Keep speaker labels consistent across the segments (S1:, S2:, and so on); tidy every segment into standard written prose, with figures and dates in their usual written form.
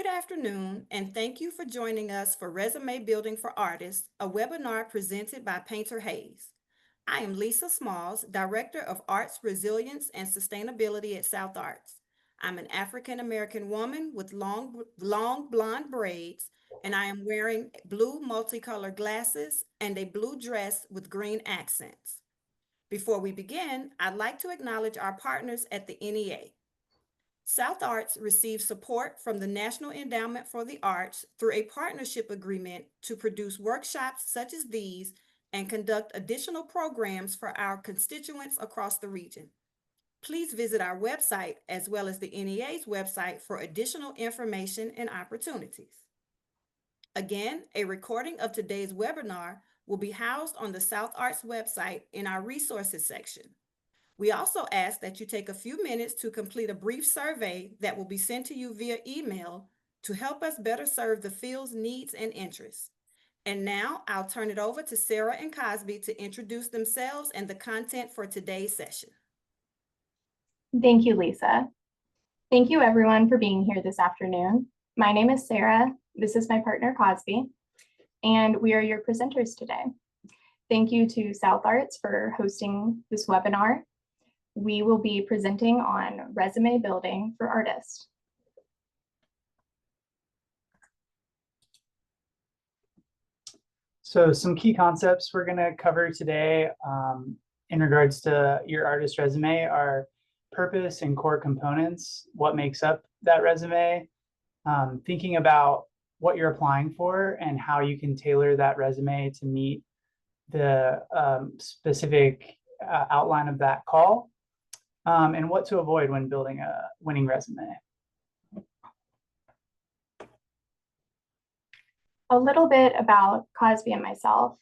S1: Good afternoon, and thank you for joining us for Resume Building for Artists, a webinar presented by Painter Hayes. I am Lisa Smalls, Director of Arts Resilience and Sustainability at South Arts. I'm an African American woman with long blonde braids, and I am wearing blue multicolored glasses and a blue dress with green accents. Before we begin, I'd like to acknowledge our partners at the NEA. South Arts receives support from the National Endowment for the Arts through a partnership agreement to produce workshops such as these and conduct additional programs for our constituents across the region. Please visit our website as well as the NEA's website for additional information and opportunities. Again, a recording of today's webinar will be housed on the South Arts website in our resources section. We also ask that you take a few minutes to complete a brief survey that will be sent to you via email to help us better serve the field's needs and interests. And now I'll turn it over to Sarah and Cosby to introduce themselves and the content for today's session.
S2: Thank you, Lisa. Thank you everyone for being here this afternoon. My name is Sarah. This is my partner Cosby, and we are your presenters today. Thank you to South Arts for hosting this webinar. We will be presenting on resume building for artists.
S3: So some key concepts we're going to cover today in regards to your artist resume are purpose and core components, what makes up that resume, thinking about what you're applying for and how you can tailor that resume to meet the specific outline of that call, and what to avoid when building a winning resume.
S2: A little bit about Cosby and myself.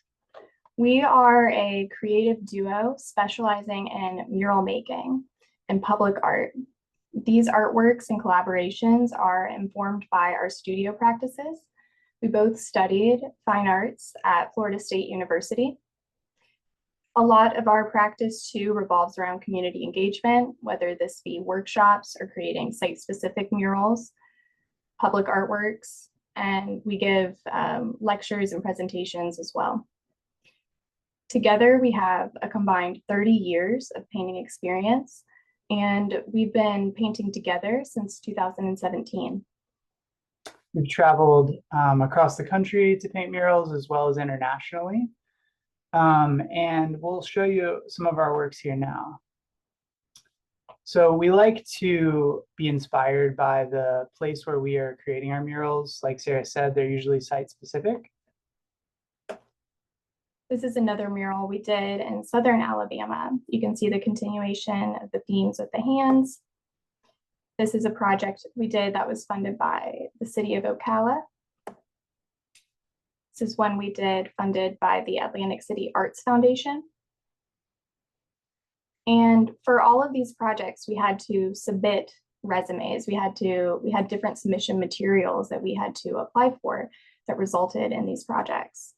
S2: We are a creative duo specializing in mural making and public art. These artworks and collaborations are informed by our studio practices. We both studied fine arts at Florida State University. A lot of our practice too revolves around community engagement, whether this be workshops or creating site-specific murals, public artworks, and we give lectures and presentations as well. Together, we have a combined 30 years of painting experience, and we've been painting together since 2017.
S3: We've traveled across the country to paint murals as well as internationally. And we'll show you some of our works here now. So we like to be inspired by the place where we are creating our murals. Like Sarah said, they're usually site specific.
S2: This is another mural we did in Southern Alabama. You can see the continuation of the themes with the hands. This is a project we did that was funded by the city of Ocala. This is one we did funded by the Atlantic City Arts Foundation. And for all of these projects, we had to submit resumes. We had different submission materials that we had to apply for that resulted in these projects.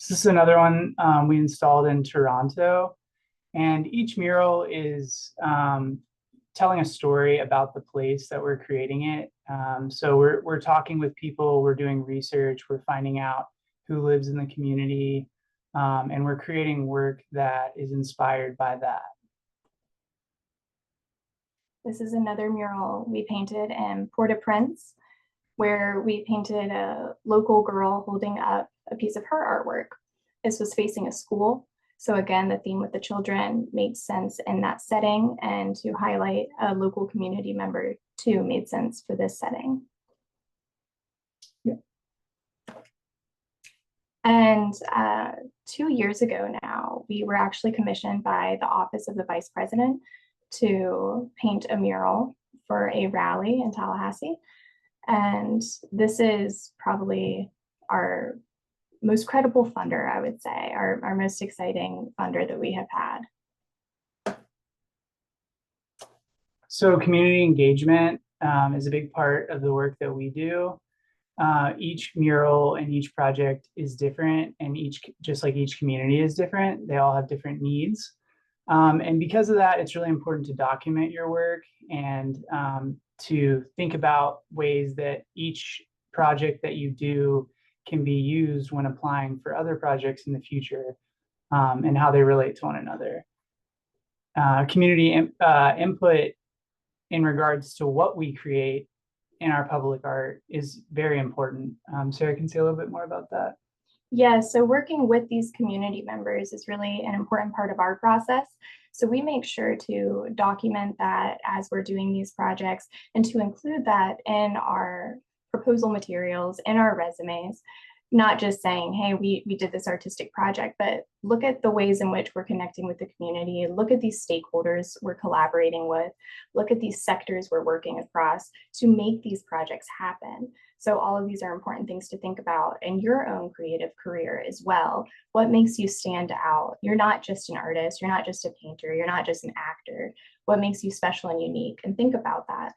S3: This is another one we installed in Toronto, and each mural is telling a story about the place that we're creating it. So we're talking with people, we're doing research, we're finding out who lives in the community, and we're creating work that is inspired by that.
S2: This is another mural we painted in Port-au-Prince, where we painted a local girl holding up a piece of her artwork. This was facing a school. So again, the theme with the children made sense in that setting, and to highlight a local community member too made sense for this setting.
S3: Yeah.
S2: And 2 years ago now, we were actually commissioned by the Office of the Vice President to paint a mural for a rally in Tallahassee. And this is probably our most credible funder, I would say, our most exciting funder that we have had.
S3: So community engagement is a big part of the work that we do. Each mural and each project is different, and just like each community is different, they all have different needs. And because of that, it's really important to document your work and to think about ways that each project that you do can be used when applying for other projects in the future, and how they relate to one another. Community input in regards to what we create in our public art is very important. Sarah can say a little bit more about that.
S2: Yeah, so working with these community members is really an important part of our process. So we make sure to document that as we're doing these projects and to include that in our proposal materials, in our resumes, not just saying, hey, we did this artistic project, but look at the ways in which we're connecting with the community, look at these stakeholders we're collaborating with, look at these sectors we're working across to make these projects happen. So all of these are important things to think about in your own creative career as well. What makes you stand out? You're not just an artist, you're not just a painter, you're not just an actor. What makes you special and unique? And think about that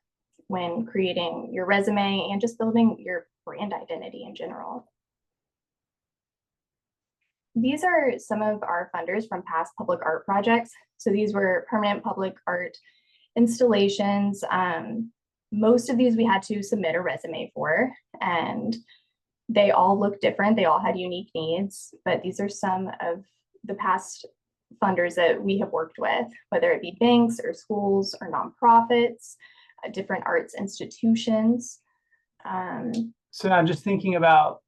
S2: when creating your resume and just building your brand identity in general. These are some of our funders from past public art projects. So these were permanent public art installations. Most of these we had to submit a resume for, and they all look different. They all had unique needs, but these are some of the past funders that we have worked with, whether it be banks or schools or nonprofits, different arts institutions.
S3: So now just thinking about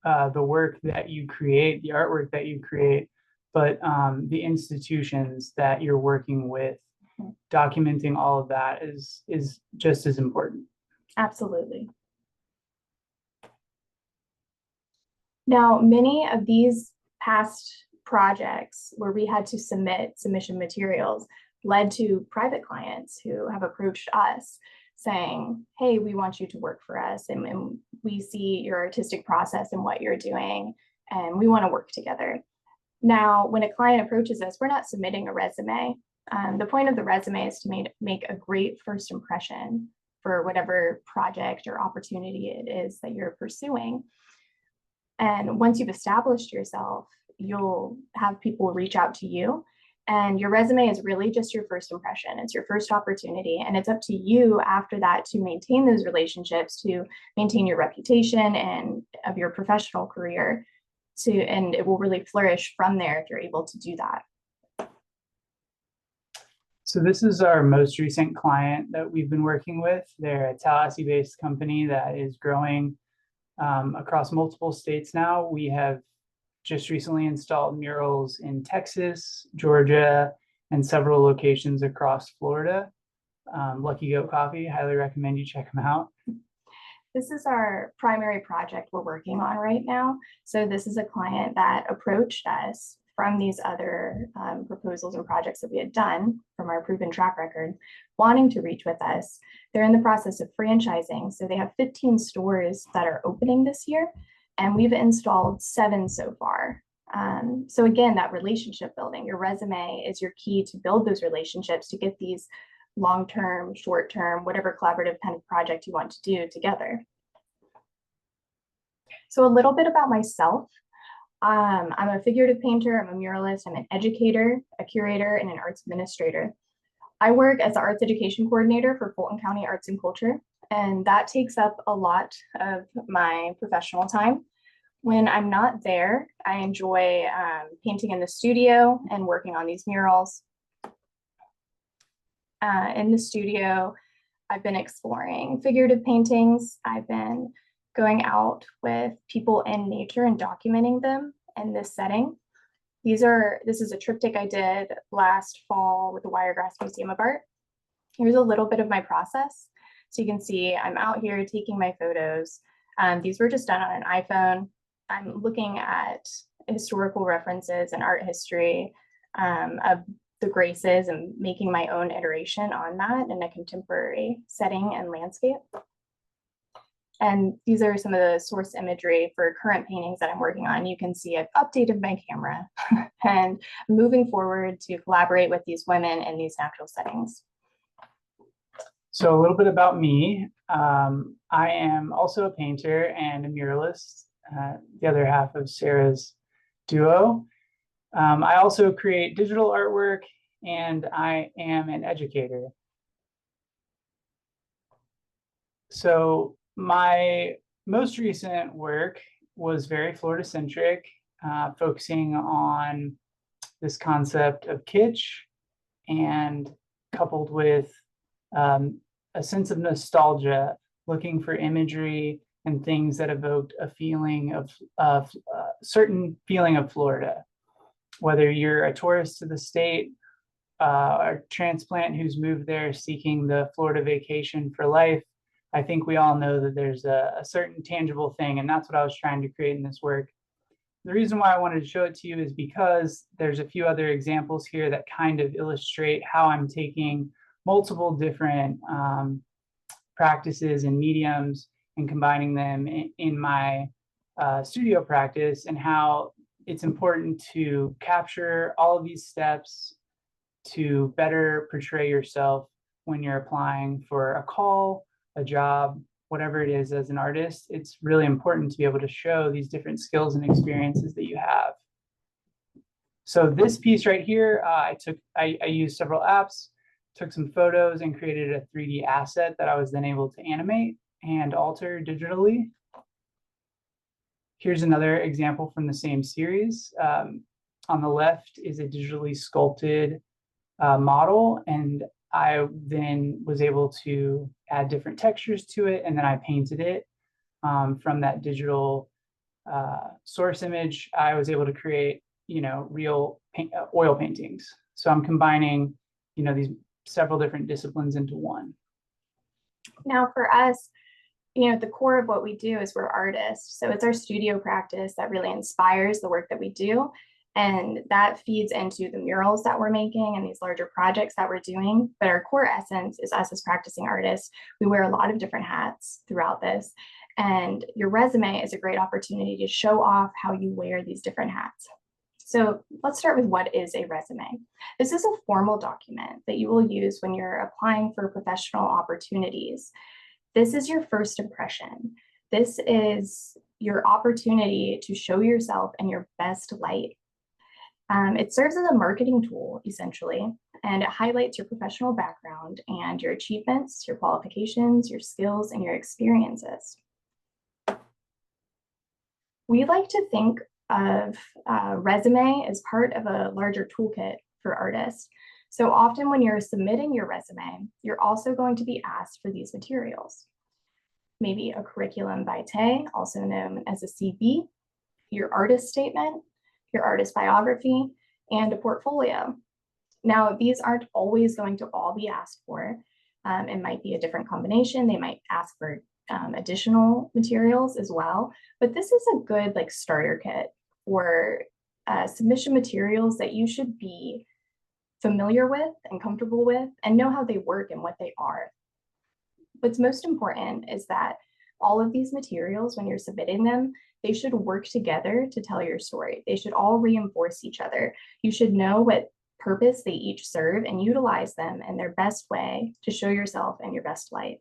S3: the work that you create, the artwork that you create, but the institutions that you're working with, documenting all of that is just as important.
S2: Absolutely. Now, many of these past projects where we had to submit submission materials led to private clients who have approached us saying, hey, we want you to work for us, and we see your artistic process and what you're doing, and we want to work together. Now, when a client approaches us, we're not submitting a resume. The point of the resume is to make a great first impression for whatever project or opportunity it is that you're pursuing. And once you've established yourself, you'll have people reach out to you. And your resume is really just your first impression. It's your first opportunity. And it's up to you after that to maintain those relationships, to maintain your reputation and of your professional career, and it will really flourish from there if you're able to do that.
S3: So this is our most recent client that we've been working with. They're a Tallahassee-based company that is growing across multiple states now. We have just recently installed murals in Texas, Georgia, and several locations across Florida. Lucky Goat Coffee, highly recommend you check them out.
S2: This is our primary project we're working on right now. So this is a client that approached us from these other proposals and projects that we had done from our proven track record, wanting to reach with us. They're in the process of franchising. So they have 15 stores that are opening this year, and we've installed 7 so far. So again, that relationship building, your resume is your key to build those relationships, to get these long-term, short-term, whatever collaborative kind of project you want to do together. So a little bit about myself. I'm a figurative painter, I'm a muralist, I'm an educator, a curator, and an arts administrator. I work as the arts education coordinator for Fulton County Arts and Culture, and that takes up a lot of my professional time. When I'm not there, I enjoy painting in the studio and working on these murals. In the studio, I've been exploring figurative paintings. I've been going out with people in nature and documenting them in this setting. This is a triptych I did last fall with the Wiregrass Museum of Art. Here's a little bit of my process. So you can see I'm out here taking my photos. These were just done on an iPhone. I'm looking at historical references and art history of the Graces and making my own iteration on that in a contemporary setting and landscape. And these are some of the source imagery for current paintings that I'm working on. You can see I've updated my camera and moving forward to collaborate with these women in these natural settings.
S3: So a little bit about me. I am also a painter and a muralist, the other half of Sarah's duo. I also create digital artwork and I am an educator. So my most recent work was very Florida-centric, focusing on this concept of kitsch and coupled with a sense of nostalgia, looking for imagery and things that evoked a feeling of certain feeling of Florida. Whether you're a tourist to the state, a transplant who's moved there seeking the Florida vacation for life, I think we all know that there's a certain tangible thing, and that's what I was trying to create in this work. The reason why I wanted to show it to you is because there's a few other examples here that kind of illustrate how I'm taking multiple different practices and mediums and combining them in my studio practice, and how it's important to capture all of these steps to better portray yourself when you're applying for a call, a job, whatever it is as an artist. It's really important to be able to show these different skills and experiences that you have. So this piece right here, I used several apps, took some photos and created a 3D asset that I was then able to animate and alter digitally. Here's another example from the same series. On the left is a digitally sculpted model, and I then was able to add different textures to it, and then I painted it from that digital source image. I was able to create, real oil paintings. So I'm combining, these several different disciplines into one.
S2: Now for us, the core of what we do is we're artists. So it's our studio practice that really inspires the work that we do. And that feeds into the murals that we're making and these larger projects that we're doing. But our core essence is us as practicing artists. We wear a lot of different hats throughout this. And your resume is a great opportunity to show off how you wear these different hats. So let's start with what is a resume. This is a formal document that you will use when you're applying for professional opportunities. This is your first impression. This is your opportunity to show yourself in your best light. It serves as a marketing tool, essentially, and it highlights your professional background and your achievements, your qualifications, your skills, and your experiences. We like to think of resume as part of a larger toolkit for artists. So often when you're submitting your resume, you're also going to be asked for these materials. Maybe a curriculum vitae, also known as a CV, your artist statement, your artist biography, and a portfolio. Now, these aren't always going to all be asked for. It might be a different combination. They might ask for additional materials as well, but this is a good starter kit for submission materials that you should be familiar with and comfortable with and know how they work and what they are. What's most important is that all of these materials, when you're submitting them, they should work together to tell your story. They should all reinforce each other. You should know what purpose they each serve and utilize them in their best way to show yourself in your best light.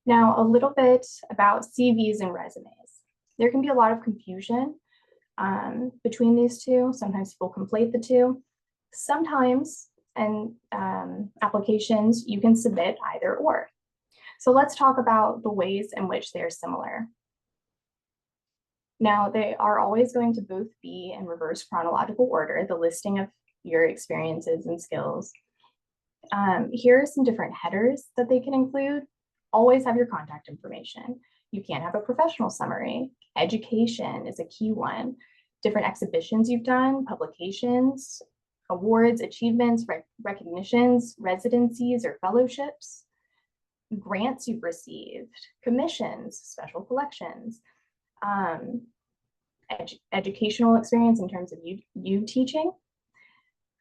S2: Now, a little bit about CVs and resumes. There can be a lot of confusion between these two. Sometimes people conflate the two. Sometimes in applications, you can submit either or. So let's talk about the ways in which they're similar. Now, they are always going to both be in reverse chronological order, the listing of your experiences and skills. Here are some different headers that they can include. Always have your contact information. You can't have a professional summary. Education is a key one. Different exhibitions you've done, publications, awards, achievements, recognitions, residencies or fellowships, grants you've received, commissions, special collections, educational experience in terms of you teaching,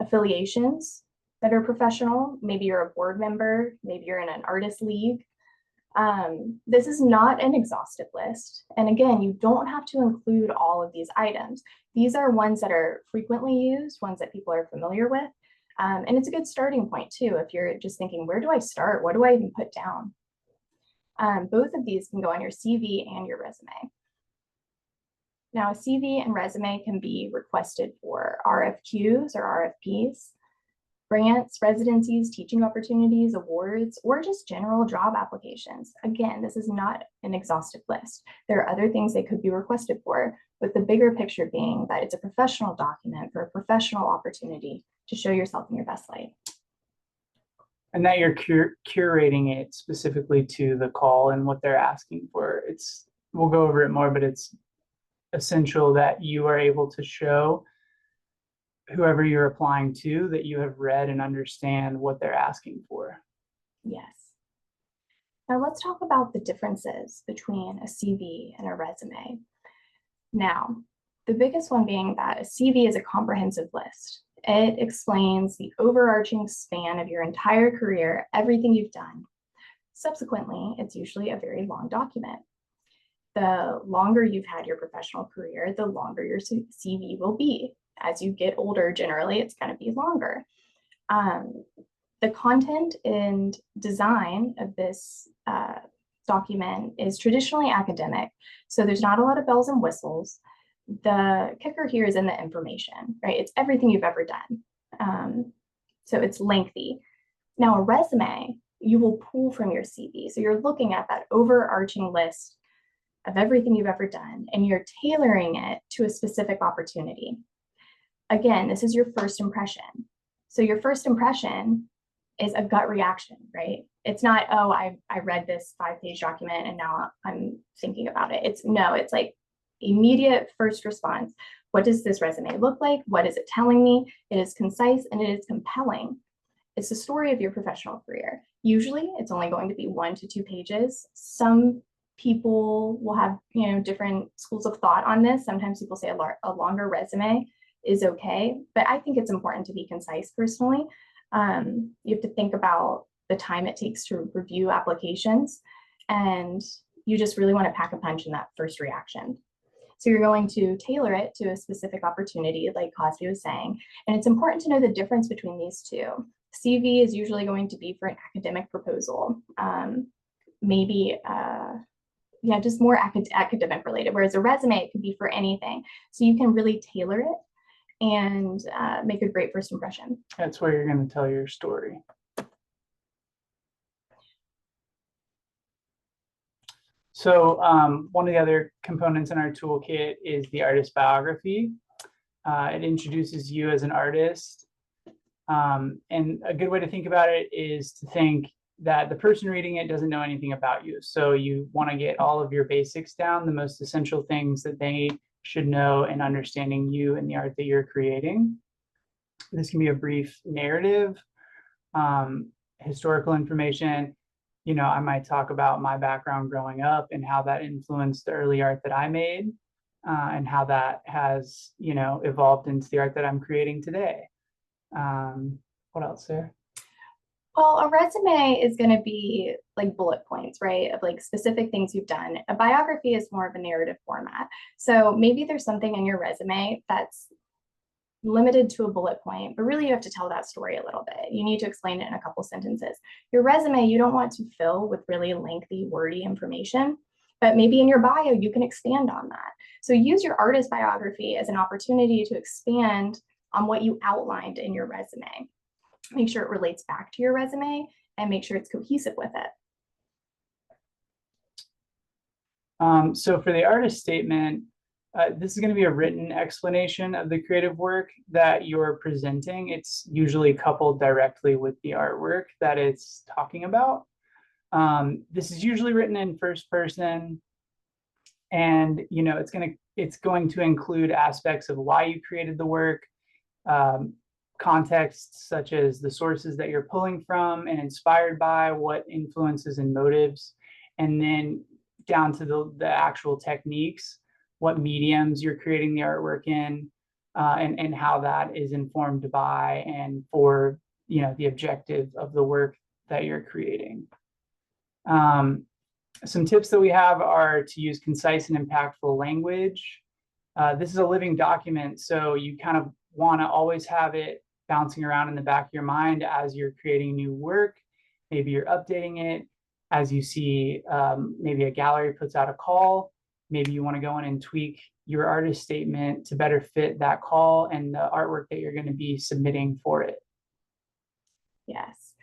S2: affiliations that are professional. Maybe you're a board member, maybe you're in an artist league. This is not an exhaustive list. And again, you don't have to include all of these items. These are ones that are frequently used, ones that people are familiar with. And it's a good starting point too, if you're just thinking, where do I start? What do I even put down? Both of these can go on your CV and your resume. Now, a CV and resume can be requested for RFQs or RFPs, grants, residencies, teaching opportunities, awards, or just general job applications. Again, this is not an exhaustive list. There are other things they could be requested for, with the bigger picture being that it's a professional document for a professional opportunity to show yourself in your best light.
S3: And that you're curating it specifically to the call and what they're asking for. We'll go over it more, but it's essential that you are able to show whoever you're applying to that you have read and understand what they're asking for.
S2: Yes. Now let's talk about the differences between a CV and a resume. Now, the biggest one being that a CV is a comprehensive list. It explains the overarching span of your entire career, everything you've done. Subsequently, it's usually a very long document. The longer you've had your professional career, the longer your CV will be. As you get older, generally, it's going to be longer. The content and design of this document is traditionally academic, so there's not a lot of bells and whistles. The kicker here is in the information, right? It's everything you've ever done. So it's lengthy. Now, a resume, you will pull from your CV. So you're looking at that overarching list of everything you've ever done, and you're tailoring it to a specific opportunity. Again, this is your first impression. So your first impression is a gut reaction, right? It's not, oh, I read this 5-page document and now I'm thinking about it. It's like immediate first response. What does this resume look like? What is it telling me? It is concise and it is compelling. It's the story of your professional career. Usually it's only going to be 1 to 2 pages. Some people will have, different schools of thought on this. Sometimes people say a longer resume is okay, but I think it's important to be concise personally. You have to think about the time it takes to review applications, and you just really want to pack a punch in that first reaction. So you're going to tailor it to a specific opportunity, like Cosby was saying, and it's important to know the difference between these two. CV is usually going to be for an academic proposal, just more academic related, whereas a resume, it could be for anything. So you can really tailor it and make a great first impression.
S3: That's where you're going to tell your story. So one of the other components in our toolkit is the artist biography. It introduces you as an artist. And a good way to think about it is to think that the person reading it doesn't know anything about you. So you want to get all of your basics down, the most essential things that they should know in understanding you and the art that you're creating. This can be a brief narrative, historical information. I might talk about my background growing up and how that influenced the early art that I made, and how that has, evolved into the art that I'm creating today. What else, Sarah?
S2: Well, a resume is going to be like bullet points, right? Of like specific things you've done. A biography is more of a narrative format. So maybe there's something in your resume that's limited to a bullet point, but really you have to tell that story a little bit. You need to explain it in a couple sentences. Your resume, you don't want to fill with really lengthy, wordy information, but maybe in your bio, you can expand on that. So use your artist biography as an opportunity to expand on what you outlined in your resume. Make sure it relates back to your resume and make sure it's cohesive with it.
S3: So for the artist statement, this is going to be a written explanation of the creative work that you're presenting. It's usually coupled directly with the artwork that it's talking about. This is usually written in first person, and it's going to include aspects of why you created the work, contexts such as the sources that you're pulling from and inspired by, what influences and motives, and then down to the actual techniques, what mediums you're creating the artwork in, and how that is informed by and for the objective of the work that you're creating. Some tips that we have are to use concise and impactful language. This is a living document, so you kind of want to always have it bouncing around in the back of your mind as you're creating new work. Maybe you're updating it as you see, maybe a gallery puts out a call. maybe you want to go in and tweak your artist statement to better fit that call and the artwork that you're going to be submitting for it.
S2: Yes.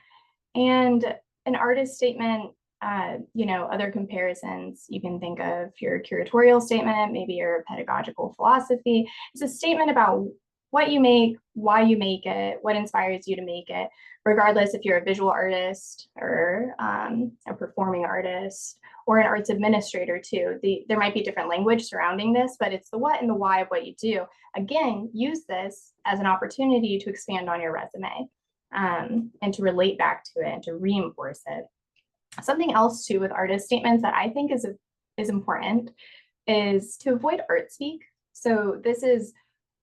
S2: And an artist statement, other comparisons, you can think of your curatorial statement, maybe your pedagogical philosophy. It's a statement about what you make, why you make it, what inspires you to make it, regardless if you're a visual artist or a performing artist or an arts administrator too. There might be different language surrounding this, but it's the what and the why of what you do. Again, use this as an opportunity to expand on your resume and to relate back to it and to reinforce it. Something else too with artist statements that I think is important is to avoid art speak. So this is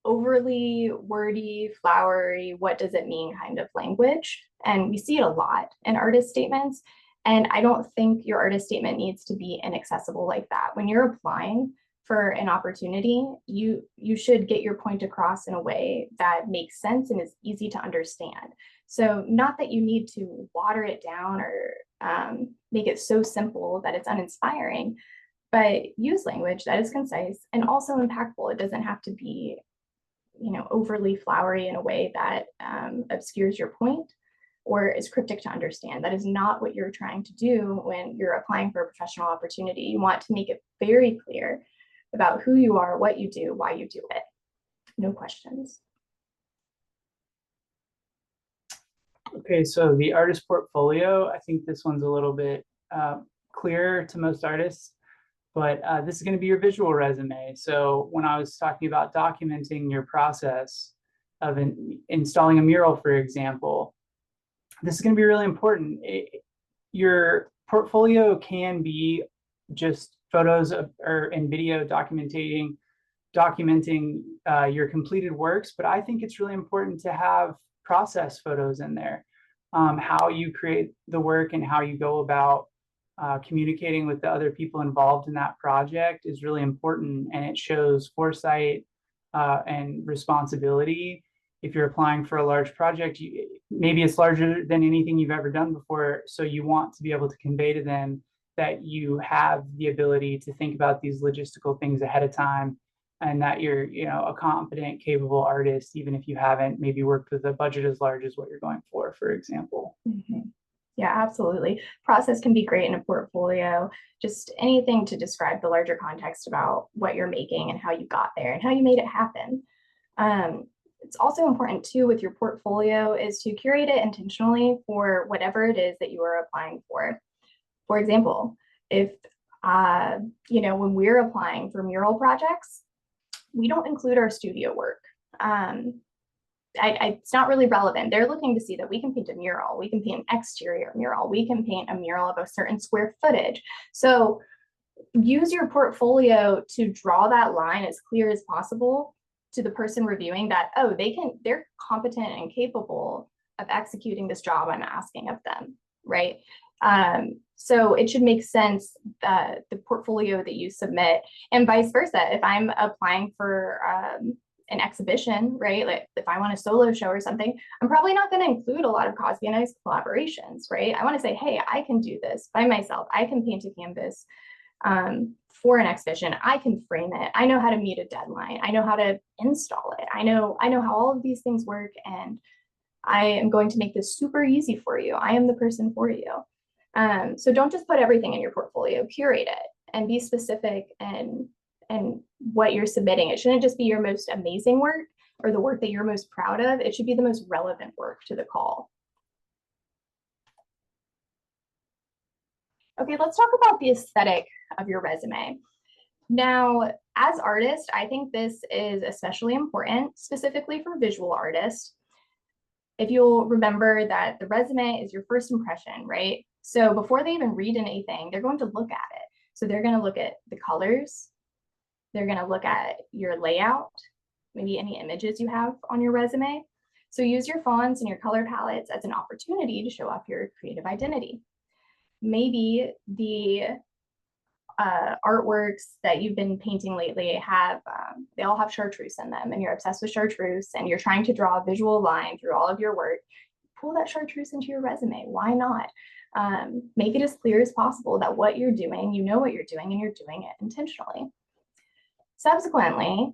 S2: overly wordy, flowery, what does it mean kind of language. And we see it a lot in artist statements. And I don't think your artist statement needs to be inaccessible like that. When you're applying for an opportunity, you should get your point across in a way that makes sense and is easy to understand. So not that you need to water it down or make it so simple that it's uninspiring, but use language that is concise and also impactful. It doesn't have to be, overly flowery in a way that obscures your point or is cryptic to understand. That is not what you're trying to do when you're applying for a professional opportunity. You want to make it very clear about who you are, what you do, why you do it. No questions.
S3: Okay, so the artist portfolio, I think this one's a little bit clearer to most artists, but this is going to be your visual resume. So when I was talking about documenting your process of installing a mural, for example, this is going to be really important. Your portfolio can be just photos and video documenting your completed works, but I think it's really important to have process photos in there. How you create the work and how you go about communicating with the other people involved in that project is really important, and it shows foresight and responsibility. If you're applying for a large project, maybe it's larger than anything you've ever done before, so you want to be able to convey to them that you have the ability to think about these logistical things ahead of time, and that you're a competent, capable artist, even if you haven't maybe worked with a budget as large as what you're going for example.
S2: Mm-hmm. Yeah, absolutely. Process can be great in a portfolio, just anything to describe the larger context about what you're making and how you got there and how you made it happen. It's also important too with your portfolio is to curate it intentionally for whatever it is that you are applying for. For example, if, when we're applying for mural projects, we don't include our studio work. It's not really relevant. They're looking to see that we can paint a mural, we can paint an exterior mural, we can paint a mural of a certain square footage. So use your portfolio to draw that line as clear as possible to the person reviewing that, they're competent and capable of executing this job I'm asking of them, right? So it should make sense that the portfolio that you submit, and vice versa. If I'm applying for an exhibition, right? Like if I want a solo show or something, I'm probably not going to include a lot of Cosby and I's collaborations, right? I want to say, hey, I can do this by myself. I can paint a canvas for an exhibition. I can frame it. I know how to meet a deadline. I know how to install it. I know how all of these things work, and I am going to make this super easy for you. I am the person for you. So don't just put everything in your portfolio, curate it and be specific and what you're submitting. It shouldn't just be your most amazing work or the work that you're most proud of. It should be the most relevant work to the call. Okay, let's talk about the aesthetic of your resume. Now, as artists, I think this is especially important, specifically for visual artists. If you'll remember that the resume is your first impression, right? So before they even read anything, they're going to look at it. So they're going to look at the colors. They're going to look at your layout, maybe any images you have on your resume. So use your fonts and your color palettes as an opportunity to show off your creative identity. Maybe the artworks that you've been painting lately they all have chartreuse in them, and you're obsessed with chartreuse and you're trying to draw a visual line through all of your work. Pull that chartreuse into your resume. Why not? Make it as clear as possible that what you're doing, you know what you're doing, and you're doing it intentionally. Subsequently,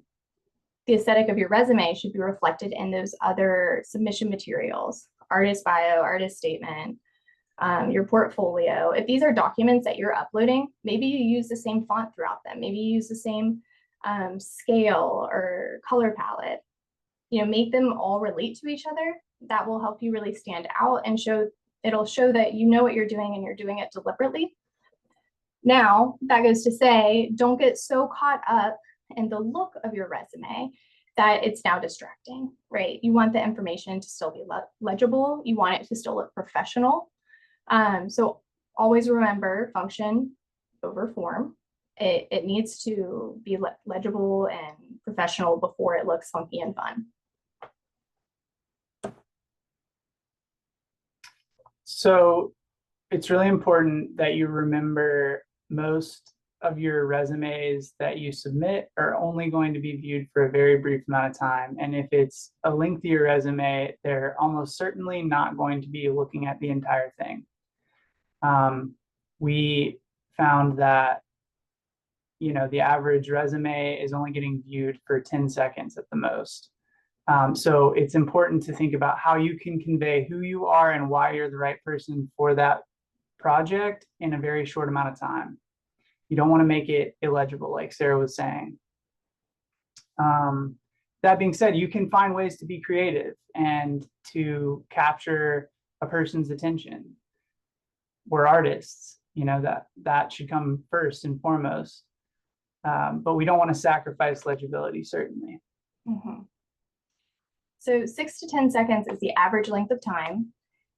S2: the aesthetic of your resume should be reflected in those other submission materials, artist bio, artist statement, your portfolio. If these are documents that you're uploading, maybe you use the same font throughout them. Maybe you use the same scale or color palette. Make them all relate to each other. That will help you really stand out and it'll show that you know what you're doing and you're doing it deliberately. Now, that goes to say, don't get so caught up in the look of your resume that it's now distracting, right? You want the information to still be legible. You want it to still look professional. So always remember function over form. It needs to be legible and professional before it looks funky and fun.
S3: So it's really important that you remember most of your resumes that you submit are only going to be viewed for a very brief amount of time. And if it's a lengthier resume, they're almost certainly not going to be looking at the entire thing. We found that, the average resume is only getting viewed for 10 seconds at the most. So it's important to think about how you can convey who you are and why you're the right person for that project in a very short amount of time. You don't want to make it illegible, like Sarah was saying. That being said, you can find ways to be creative and to capture a person's attention. We're artists, that should come first and foremost. But we don't want to sacrifice legibility, certainly.
S2: Mm-hmm. So 6 to 10 seconds is the average length of time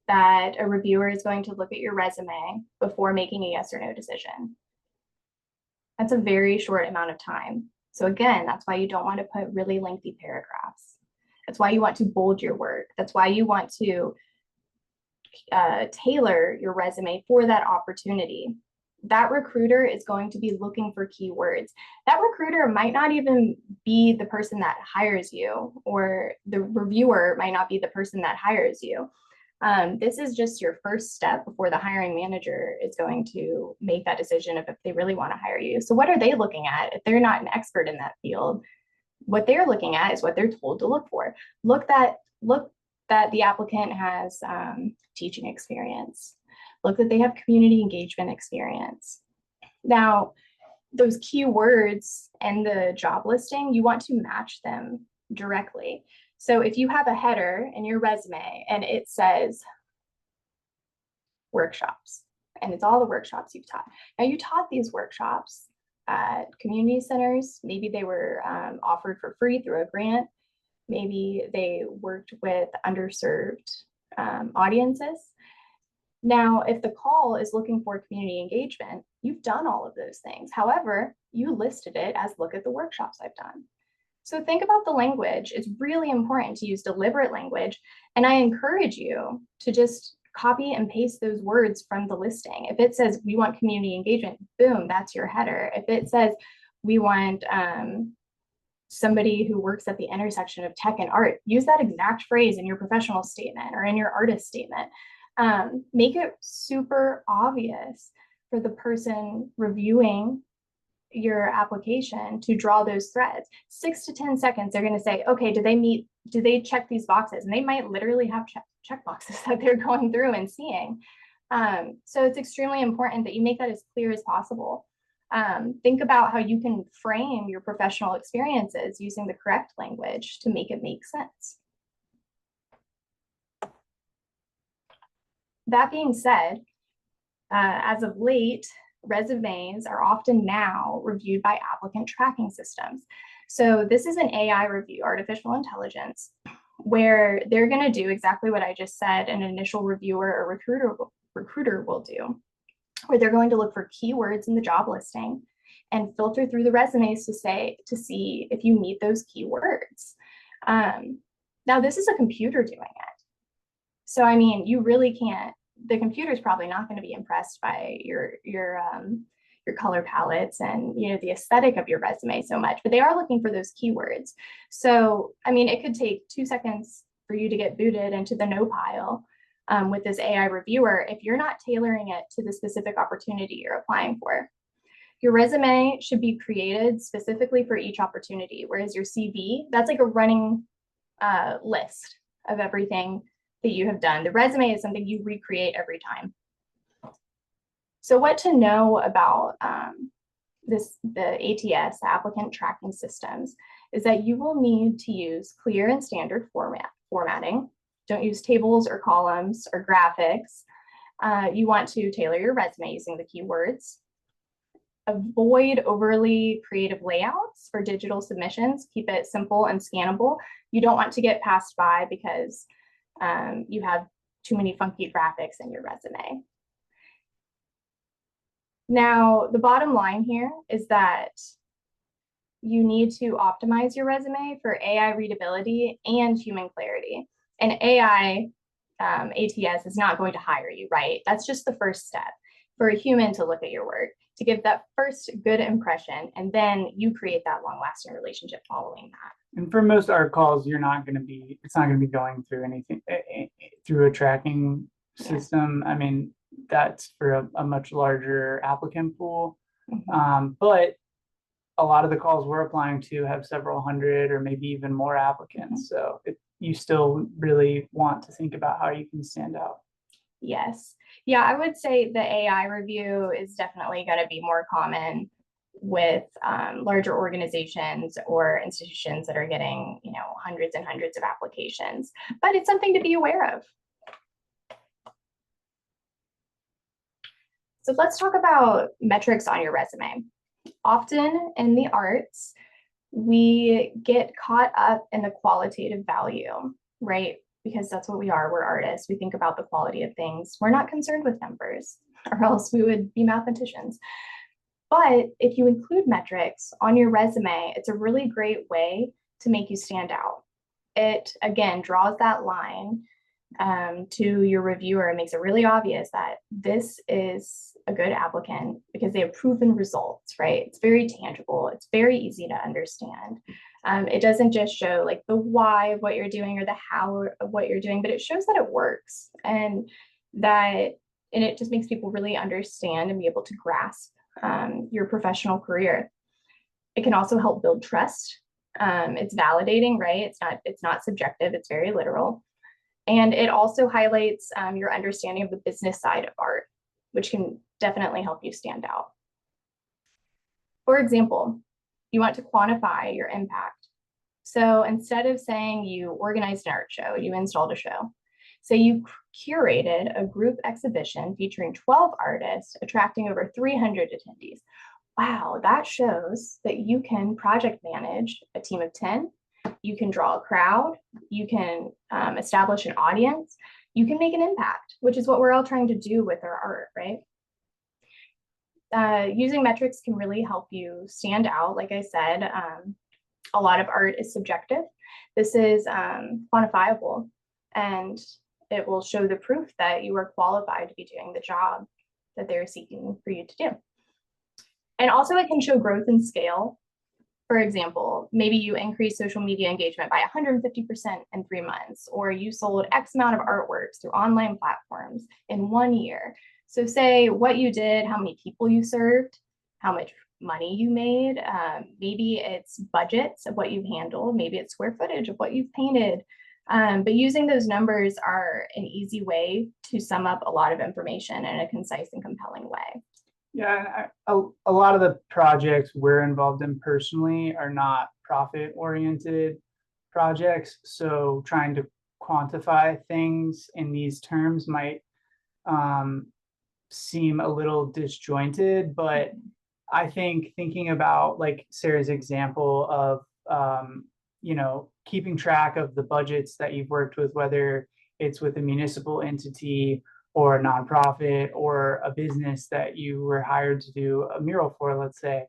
S2: that a reviewer is going to look at your resume before making a yes or no decision. That's a very short amount of time. So again, that's why you don't want to put really lengthy paragraphs. That's why you want to bold your work. That's why you want to tailor your resume for that opportunity. That recruiter is going to be looking for keywords. That recruiter might not even be the person that hires you, or the reviewer might not be the person that hires you. This is just your first step before the hiring manager is going to make that decision of if they really want to hire you. So what are they looking at? If they're not an expert in that field, what they're looking at is what they're told to look for. Look that the applicant has teaching experience. Look that they have community engagement experience. Now, those keywords and the job listing, you want to match them directly. So if you have a header in your resume and it says workshops, and it's all the workshops you've taught. Now, you taught these workshops at community centers. Maybe they were offered for free through a grant. Maybe they worked with underserved audiences. Now, if the call is looking for community engagement, you've done all of those things. However, you listed it as look at the workshops I've done. So think about the language. It's really important to use deliberate language. And I encourage you to just copy and paste those words from the listing. If it says we want community engagement, boom, that's your header. If it says we want somebody who works at the intersection of tech and art, use that exact phrase in your professional statement or in your artist statement. Make it super obvious for the person reviewing your application to draw those threads. 6 to 10 seconds, they're going to say, okay, do they check these boxes? And they might literally have check boxes that they're going through and seeing. So it's extremely important that you make that as clear as possible. Think about how you can frame your professional experiences using the correct language to make it make sense. That being said, as of late, resumes are often now reviewed by applicant tracking systems. So this is an AI review, artificial intelligence, where they're going to do exactly what I just said an initial reviewer or recruiter will do, where they're going to look for keywords in the job listing and filter through the resumes to see if you meet those keywords. Now, this is a computer doing it. So, I mean, you really can't, the computer's probably not going to be impressed by your color palettes and, the aesthetic of your resume so much, but they are looking for those keywords. So, I mean, it could take 2 seconds for you to get booted into the no pile with this AI reviewer if you're not tailoring it to the specific opportunity you're applying for. Your resume should be created specifically for each opportunity, whereas your CV, that's like a running list of everything that you have done. The resume is something you recreate every time. So what to know about the ATS, the applicant tracking systems, is that you will need to use clear and standard formatting. Don't use tables or columns or graphics. You want to tailor your resume using the keywords. Avoid overly creative layouts for digital submissions. Keep it simple and scannable. You don't want to get passed by because you have too many funky graphics in your resume. Now, the bottom line here is that you need to optimize your resume for AI readability and human clarity. And AI ATS is not going to hire you, right? That's just the first step for a human to look at your work, to give that first good impression, and then you create that long-lasting relationship following that.
S3: And for most art calls, it's not going to be going through anything through a tracking system. I mean, that's for a much larger applicant pool. But a lot of the calls we're applying to have several hundred or maybe even more applicants. So you still really want to think about how you can stand out.
S2: Yes. Yeah, I would say the AI review is definitely going to be more common with larger organizations or institutions that are getting, hundreds and hundreds of applications, but it's something to be aware of. So let's talk about metrics on your resume. Often in the arts, we get caught up in the qualitative value, right? Because that's what we are. We're artists. We think about the quality of things. We're not concerned with numbers, or else we would be mathematicians. But if you include metrics on your resume, it's a really great way to make you stand out. It, again, draws that line to your reviewer and makes it really obvious that this is a good applicant because they have proven results, right? It's very tangible. It's very easy to understand. It doesn't just show like the why of what you're doing or the how of what you're doing, but it shows that it works and it just makes people really understand and be able to grasp your professional career. It can also help build trust. It's validating, right? It's not subjective. It's very literal. And it also highlights your understanding of the business side of art, which can definitely help you stand out. For example, you want to quantify your impact. So instead of saying you organized an art show, you installed a show. So you curated a group exhibition featuring 12 artists, attracting over 300 attendees. Wow, that shows that you can project manage a team of 10. You can draw a crowd, you can establish an audience, you can make an impact, which is what we're all trying to do with our art, right? Using metrics can really help you stand out. Like I said, a lot of art is subjective. This is quantifiable, and it will show the proof that you are qualified to be doing the job that they're seeking for you to do. And also it can show growth and scale. For example, maybe you increase social media engagement by 150% in 3 months, or you sold X amount of artworks through online platforms in 1 year. So say what you did, how many people you served, how much money you made. Maybe it's budgets of what you've handled. Maybe it's square footage of what you've painted. But using those numbers are an easy way to sum up a lot of information in a concise and compelling way.
S3: Yeah, a lot of the projects we're involved in personally are not profit-oriented projects. So trying to quantify things in these terms might seem a little disjointed, but I think thinking about like Sarah's example of, keeping track of the budgets that you've worked with, whether it's with a municipal entity or a nonprofit or a business that you were hired to do a mural for, let's say,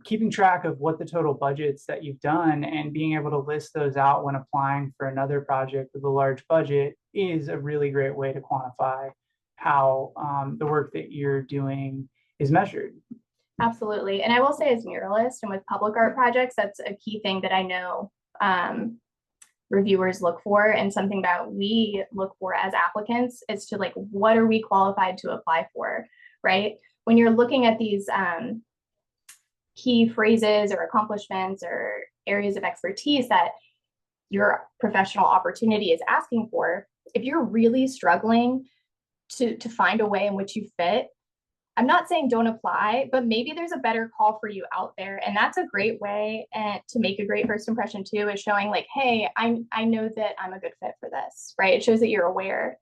S3: keeping track of what the total budgets that you've done and being able to list those out when applying for another project with a large budget is a really great way to quantify how the work that you're doing is measured.
S2: Absolutely. And I will say as muralist and with public art projects, that's a key thing that I know reviewers look for, and something that we look for as applicants is to like, what are we qualified to apply for, right? When you're looking at these key phrases or accomplishments or areas of expertise that your professional opportunity is asking for, if you're really struggling to find a way in which you fit, I'm not saying don't apply, but maybe there's a better call for you out there. And that's a great way and to make a great first impression too, is showing like, hey, I know that I'm a good fit for this, right? It shows that you're aware.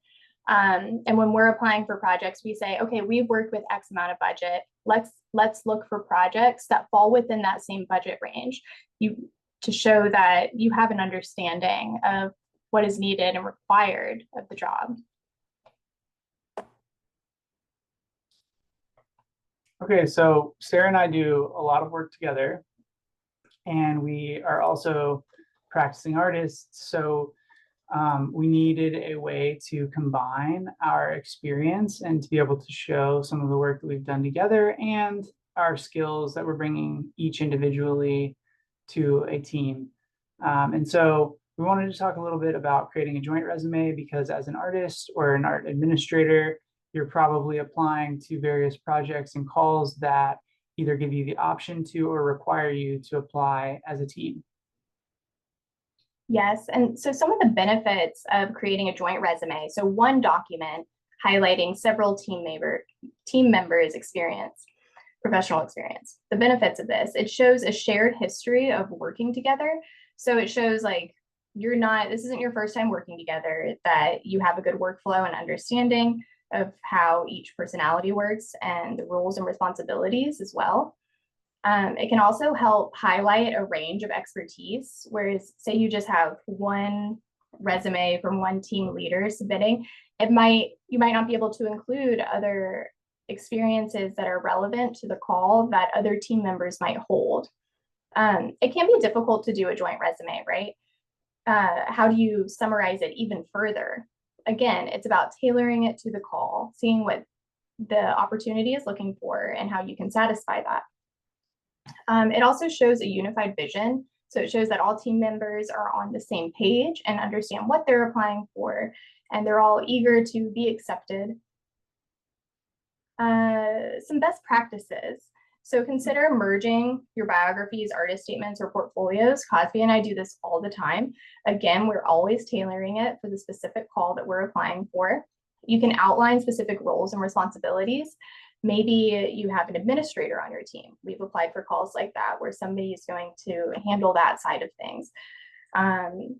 S2: And when we're applying for projects, we say, okay, we've worked with X amount of budget. Let's look for projects that fall within that same budget range. To show that you have an understanding of what is needed and required of the job.
S3: Okay, so Sarah and I do a lot of work together, and we are also practicing artists. So we needed a way to combine our experience and to be able to show some of the work that we've done together and our skills that we're bringing each individually to a team. And so we wanted to talk a little bit about creating a joint resume, because as an artist or an art administrator, you're probably applying to various projects and calls that either give you the option to or require you to apply as a team.
S2: Yes, and so some of the benefits of creating a joint resume. So one document highlighting several team members' experience, professional experience. The benefits of this, it shows a shared history of working together. So it shows like this isn't your first time working together, that you have a good workflow and understanding of how each personality works and the roles and responsibilities as well. It can also help highlight a range of expertise, whereas say you just have one resume from one team leader submitting, you might not be able to include other experiences that are relevant to the call that other team members might hold. It can be difficult to do a joint resume, right? How do you summarize it even further? Again, it's about tailoring it to the call, seeing what the opportunity is looking for and how you can satisfy that. It also shows a unified vision. So it shows that all team members are on the same page and understand what they're applying for, and they're all eager to be accepted. Some best practices. So consider merging your biographies, artist statements, or portfolios. Cosby and I do this all the time. Again, we're always tailoring it for the specific call that we're applying for. You can outline specific roles and responsibilities. Maybe you have an administrator on your team. We've applied for calls like that where somebody is going to handle that side of things.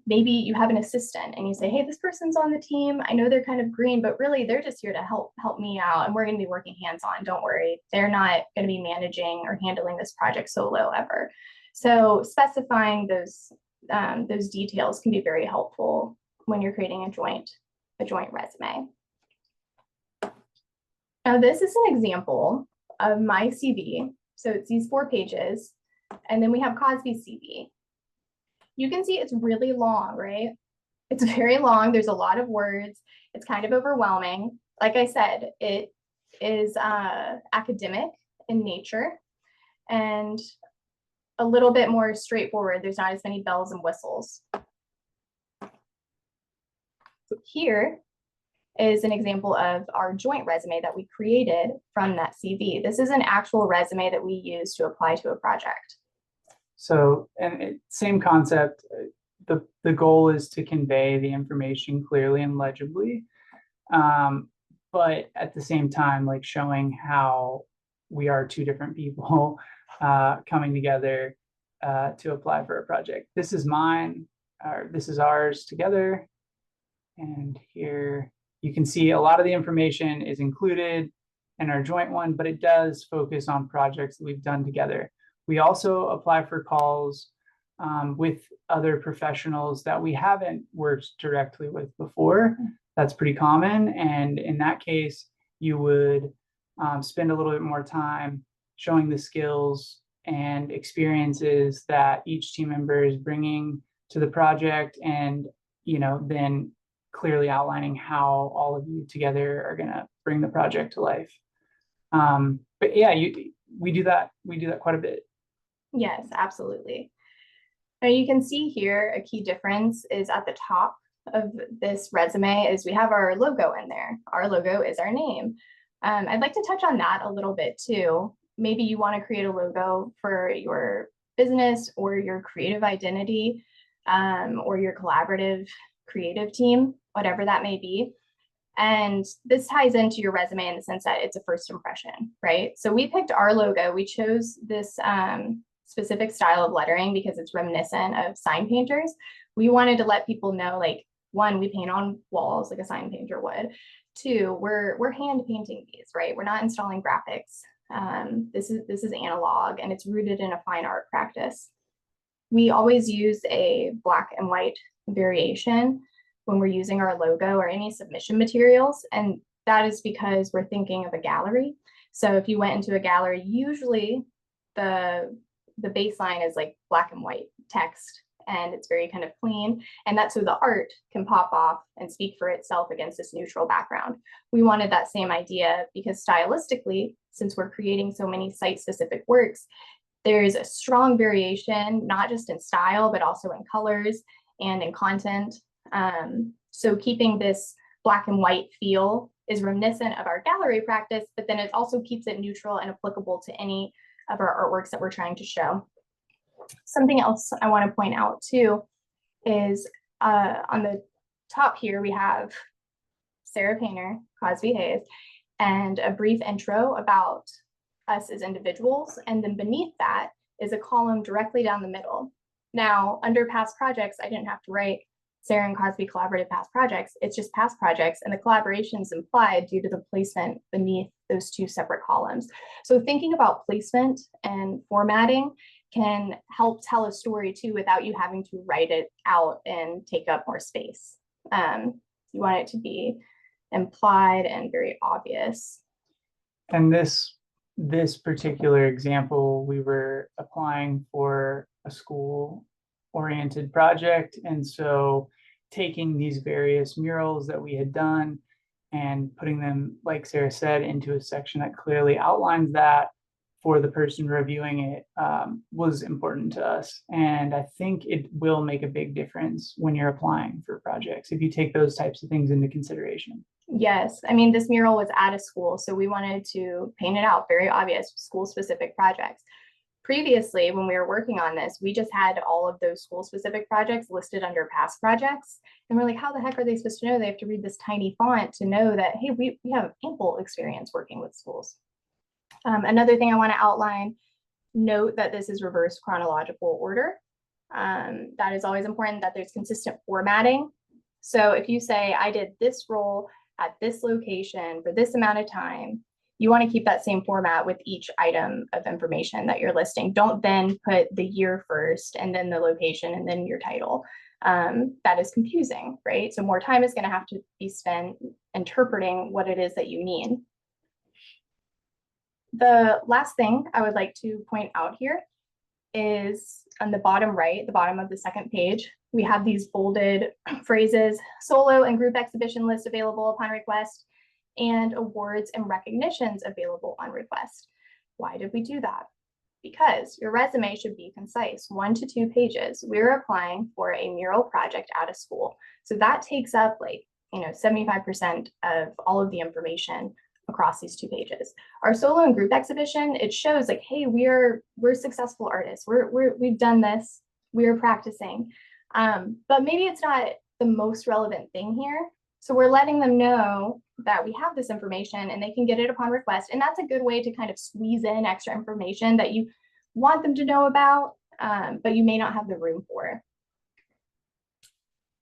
S2: Maybe you have an assistant and you say, hey, this person's on the team. I know they're kind of green, but really they're just here to help me out. And we're going to be working hands-on. Don't worry. They're not going to be managing or handling this project solo ever. So specifying those details can be very helpful when you're creating a joint resume. Now, this is an example of my CV. So it's these 4 pages, and then we have Cosby's CV. You can see it's really long, right? It's very long. There's a lot of words. It's kind of overwhelming. Like I said, it is academic in nature and a little bit more straightforward. There's not as many bells and whistles. Here is an example of our joint resume that we created from that CV. This is an actual resume that we use to apply to a project.
S3: So, and same concept, the goal is to convey the information clearly and legibly, but at the same time, like showing how we are 2 different people coming together to apply for a project. This is mine, or this is ours together. And here you can see a lot of the information is included in our joint one, but it does focus on projects that we've done together. We also apply for calls with other professionals that we haven't worked directly with before. That's pretty common. And in that case, you would spend a little bit more time showing the skills and experiences that each team member is bringing to the project, and then clearly outlining how all of you together are going to bring the project to life. But yeah, we do that quite a bit.
S2: Yes, absolutely. Now you can see here a key difference is at the top of this resume is we have our logo in there. Our logo is our name. I'd like to touch on that a little bit too. Maybe you want to create a logo for your business or your creative identity or your collaborative creative team, whatever that may be. And this ties into your resume in the sense that it's a first impression, right? So we picked our logo. We chose this specific style of lettering because it's reminiscent of sign painters. We wanted to let people know, like, one, we paint on walls like a sign painter would. Two, we're hand painting these, right? We're not installing graphics. This is analog and it's rooted in a fine art practice. We always use a black and white variation when we're using our logo or any submission materials. And that is because we're thinking of a gallery. So if you went into a gallery, usually the baseline is like black and white text and it's very kind of clean. And that's so the art can pop off and speak for itself against this neutral background. We wanted that same idea because stylistically, since we're creating so many site-specific works, there's a strong variation, not just in style, but also in colors and in content. So keeping this black and white feel is reminiscent of our gallery practice, but then it also keeps it neutral and applicable to any of our artworks that we're trying to show. Something else I want to point out too is on the top here, we have Sarah Painter, Cosby Hayes, and a brief intro about us as individuals. And then beneath that is a column directly down the middle. Now, under past projects, I didn't have to write Sarah and Cosby collaborative past projects. It's just past projects, and the collaboration is implied due to the placement beneath those two separate columns. So thinking about placement and formatting can help tell a story too without you having to write it out and take up more space. You want it to be implied and very obvious.
S3: And this particular example, we were applying for a school-oriented project. And so taking these various murals that we had done and putting them, like Sarah said, into a section that clearly outlines that for the person reviewing it was important to us. And I think it will make a big difference when you're applying for projects if you take those types of things into consideration.
S2: Yes, I mean, this mural was at a school, so we wanted to paint it out, very obvious, school-specific projects. Previously, when we were working on this, we just had all of those school-specific projects listed under past projects. And we're like, how the heck are they supposed to know? They have to read this tiny font to know that, hey, we have ample experience working with schools. Another thing I want to outline, note that this is reverse chronological order. That is always important, that there's consistent formatting. So if you say, I did this role at this location for this amount of time, you want to keep that same format with each item of information that you're listing. Don't then put the year first and then the location and then your title. That is confusing, right? So more time is going to have to be spent interpreting what it is that you mean. The last thing I would like to point out here is on the bottom right, the bottom of the second page, we have these bolded phrases, solo and group exhibition list available upon request, and awards and recognitions available on request. Why did we do that? Because your resume should be concise, 1 to 2 pages. We're applying for a mural project at a school. So that takes up 75% of all of the information across these 2 pages. Our solo and group exhibition, it shows like, hey, we're successful artists. We've done this, we're practicing. But maybe it's not the most relevant thing here. So we're letting them know that we have this information and they can get it upon request. And that's a good way to kind of squeeze in extra information that you want them to know about, but you may not have the room for.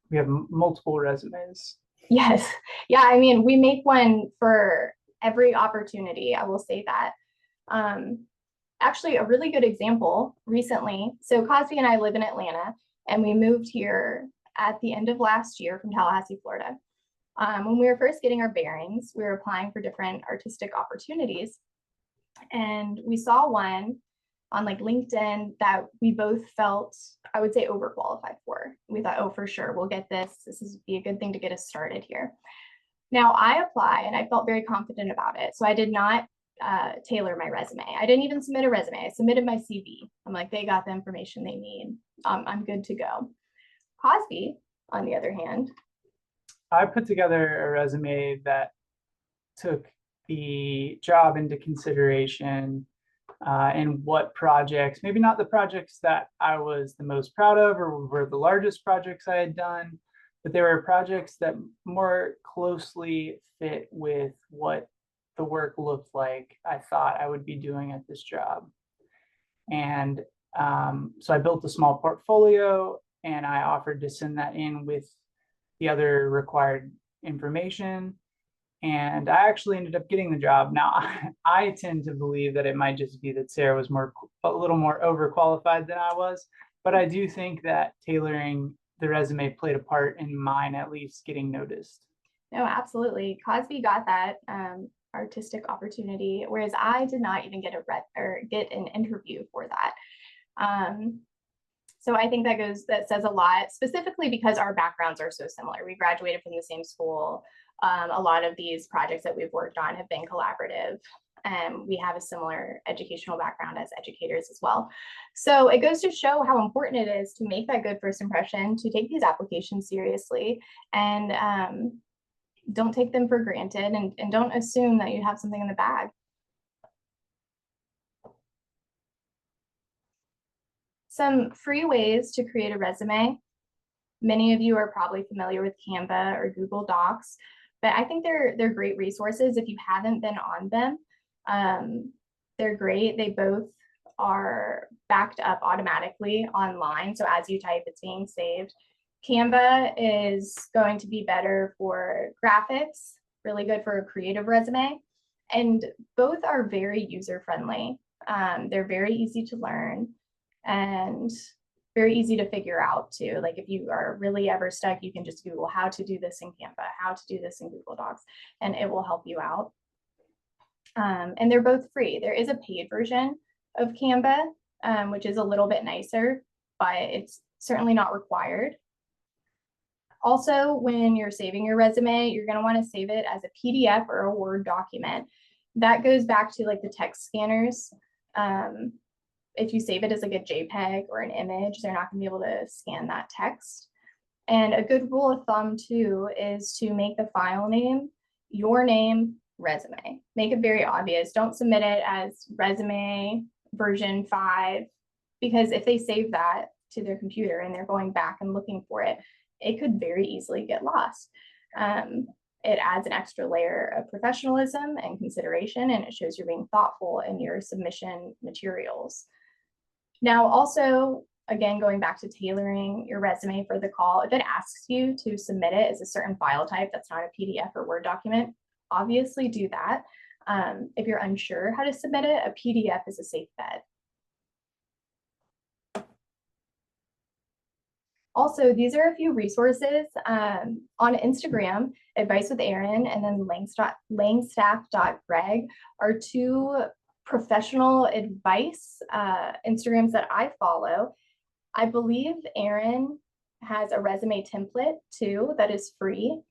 S3: We have multiple resumes.
S2: Yes. Yeah, I mean, we make one for every opportunity, I will say that. Actually, a really good example recently. So Cosby and I live in Atlanta, and we moved here at the end of last year from Tallahassee, Florida. When we were first getting our bearings, we were applying for different artistic opportunities. And we saw one on LinkedIn that we both felt, I would say, overqualified for. We thought, oh, for sure, we'll get this. This would be a good thing to get us started here. Now I apply and I felt very confident about it. So I did not tailor my resume. I didn't even submit a resume. I submitted my CV. I'm like, they got the information they need. I'm good to go. Cosby, on the other hand,
S3: I put together a resume that took the job into consideration and what projects, maybe not the projects that I was the most proud of or were the largest projects I had done, but there were projects that more closely fit with what the work looked like I thought I would be doing at this job. And so I built a small portfolio and I offered to send that in with the other required information. And I actually ended up getting the job. Now, I tend to believe that it might just be that Sarah was a little more overqualified than I was, but I do think that tailoring the resume played a part in mine at least getting noticed.
S2: no, absolutely. Cosby got that artistic opportunity, whereas I did not even get get an interview for that. So I think that says a lot, specifically because our backgrounds are so similar. We graduated from the same school. A lot of these projects that we've worked on have been collaborative. We have a similar educational background as educators as well. So it goes to show how important it is to make that good first impression, to take these applications seriously, and don't take them for granted, and don't assume that you have something in the bag. Some free ways to create a resume. Many of you are probably familiar with Canva or Google Docs, but I think they're great resources if you haven't been on them. They're great. They both are backed up automatically online. So as you type, it's being saved. Canva is going to be better for graphics, really good for a creative resume. And both are very user-friendly. They're very easy to learn and very easy to figure out too. Like if you are really ever stuck, you can just Google how to do this in Canva, how to do this in Google Docs, and it will help you out. And they're both free. There is a paid version of Canva, which is a little bit nicer, but it's certainly not required. Also, when you're saving your resume, you're going to want to save it as a PDF or a Word document. That goes back to like the text scanners. If you save it as like a JPEG or an image, they're not going to be able to scan that text. And a good rule of thumb too is to make the file name your name resume. Make it very obvious. Don't submit it as resume version 5, because if they save that to their computer and they're going back and looking for it, it could very easily get lost. It adds an extra layer of professionalism and consideration, and it shows you're being thoughtful in your submission materials. Now, also, again, going back to tailoring your resume for the call, if it asks you to submit it as a certain file type that's not a PDF or Word document, obviously do that. If you're unsure how to submit it, a PDF is a safe bet. Also, these are a few resources on Instagram. Advice with Erin and then langstaff.greg are two professional advice Instagrams that I follow. I believe Erin has a resume template too that is free.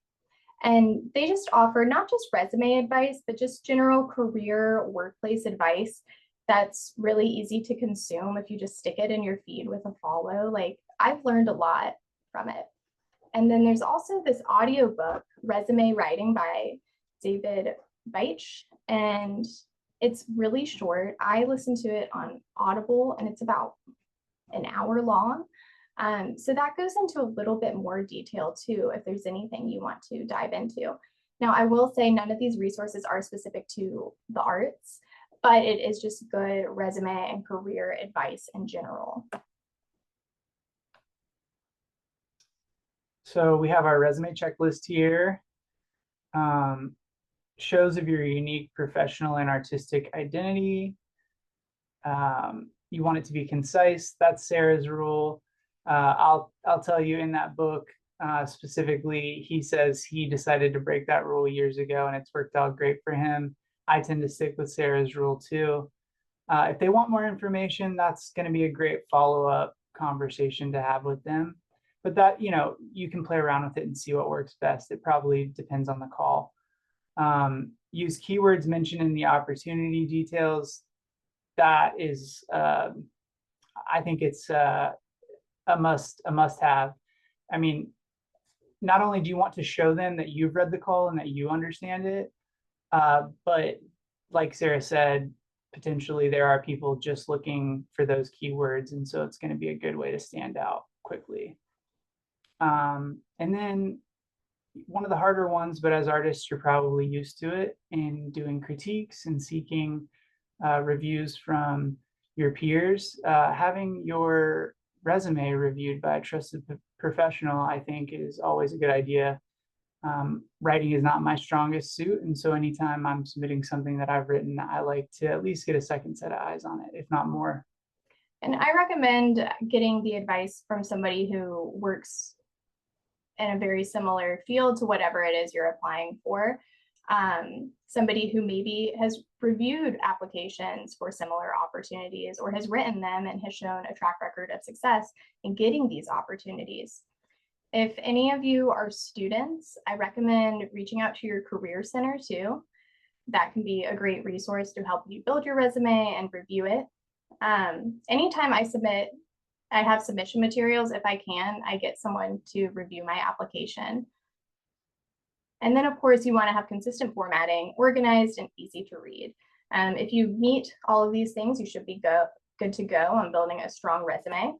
S2: And they just offer not just resume advice, but just general career workplace advice that's really easy to consume if you just stick it in your feed with a follow. Like, I've learned a lot from it. And then there's also this audiobook, Resume Writing by David Beich, and it's really short. I listened to it on Audible and it's about an hour long. So that goes into a little bit more detail too, if there's anything you want to dive into. Now, I will say none of these resources are specific to the arts, but it is just good resume and career advice in general.
S3: So we have our resume checklist here. Shows of your unique professional and artistic identity. You want it to be concise. That's Sarah's rule. I'll tell you in that book specifically, he says he decided to break that rule years ago and it's worked out great for him. I tend to stick with Sarah's rule too. If they want more information, that's going to be a great follow-up conversation to have with them. But that, you can play around with it and see what works best. It probably depends on the call. use keywords mentioned in the opportunity details. That is, I think it's a must have. I mean, not only do you want to show them that you've read the call and that you understand it, but like Sarah said, potentially there are people just looking for those keywords, and so it's going to be a good way to stand out quickly. And then one of the harder ones, but as artists, you're probably used to it, in doing critiques and seeking reviews from your peers. Having your resume reviewed by a trusted professional, I think, is always a good idea. Writing is not my strongest suit, and so anytime I'm submitting something that I've written, I like to at least get a second set of eyes on it, if not more.
S2: And I recommend getting the advice from somebody who works in a very similar field to whatever it is you're applying for. Somebody who maybe has reviewed applications for similar opportunities or has written them and has shown a track record of success in getting these opportunities. If any of you are students, I recommend reaching out to your career center too. That can be a great resource to help you build your resume and review it. Anytime I have submission materials. If I can, I get someone to review my application. And then of course you want to have consistent formatting, organized and easy to read. If you meet all of these things, you should be good to go on building a strong resume.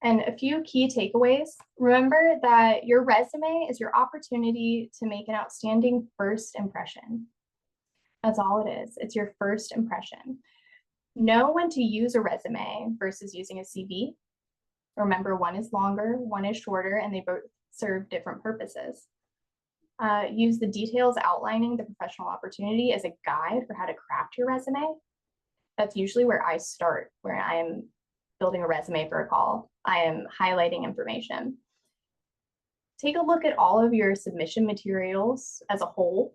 S2: And a few key takeaways. Remember that your resume is your opportunity to make an outstanding first impression. That's all it is. It's your first impression. Know when to use a resume versus using a CV. Remember, one is longer, one is shorter, and they both serve different purposes. Use the details outlining the professional opportunity as a guide for how to craft your resume. That's usually where I start, where I am building a resume for a call. I am highlighting information. Take a look at all of your submission materials as a whole.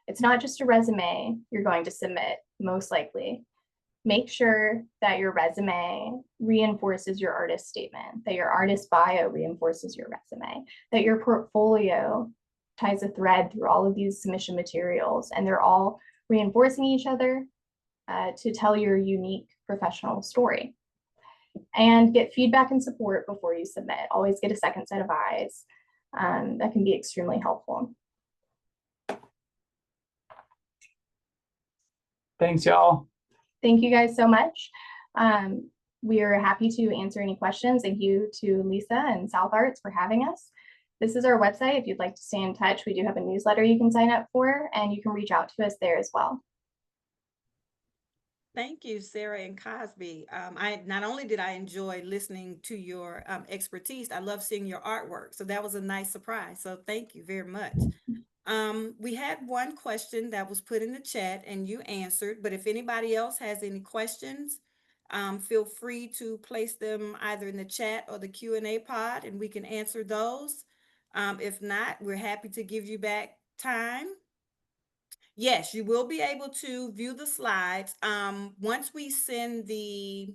S2: It's not just a resume you're going to submit, most likely. Make sure that your resume reinforces your artist statement, that your artist bio reinforces your resume, that your portfolio ties a thread through all of these submission materials, and they're all reinforcing each other to tell your unique professional story. And get feedback and support before you submit. Always get a second set of eyes. That can be extremely helpful.
S3: Thanks, y'all.
S2: Thank you guys so much. We are happy to answer any questions. Thank you to Lisa and South Arts for having us. This is our website. If you'd like to stay in touch, we do have a newsletter you can sign up for, and you can reach out to us there as well.
S1: Thank you, Sarah and Cosby. I not only did I enjoy listening to your expertise, I love seeing your artwork. So that was a nice surprise. So thank you very much. We had one question that was put in the chat and you answered, but if anybody else has any questions, feel free to place them either in the chat or the Q&A pod and we can answer those. If not, we're happy to give you back time. Yes, you will be able to view the slides. Once we send the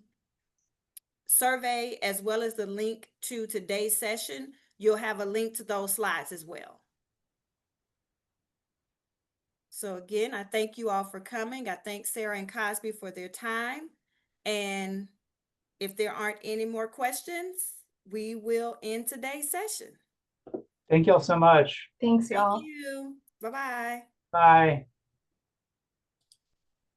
S1: survey as well as the link to today's session, you'll have a link to those slides as well. So again, I thank you all for coming. I thank Sarah and Cosby for their time. And if there aren't any more questions, we will end today's session.
S3: Thank y'all so much.
S2: Thanks,
S1: Thank
S2: y'all.
S1: you. Bye-bye.
S3: Bye.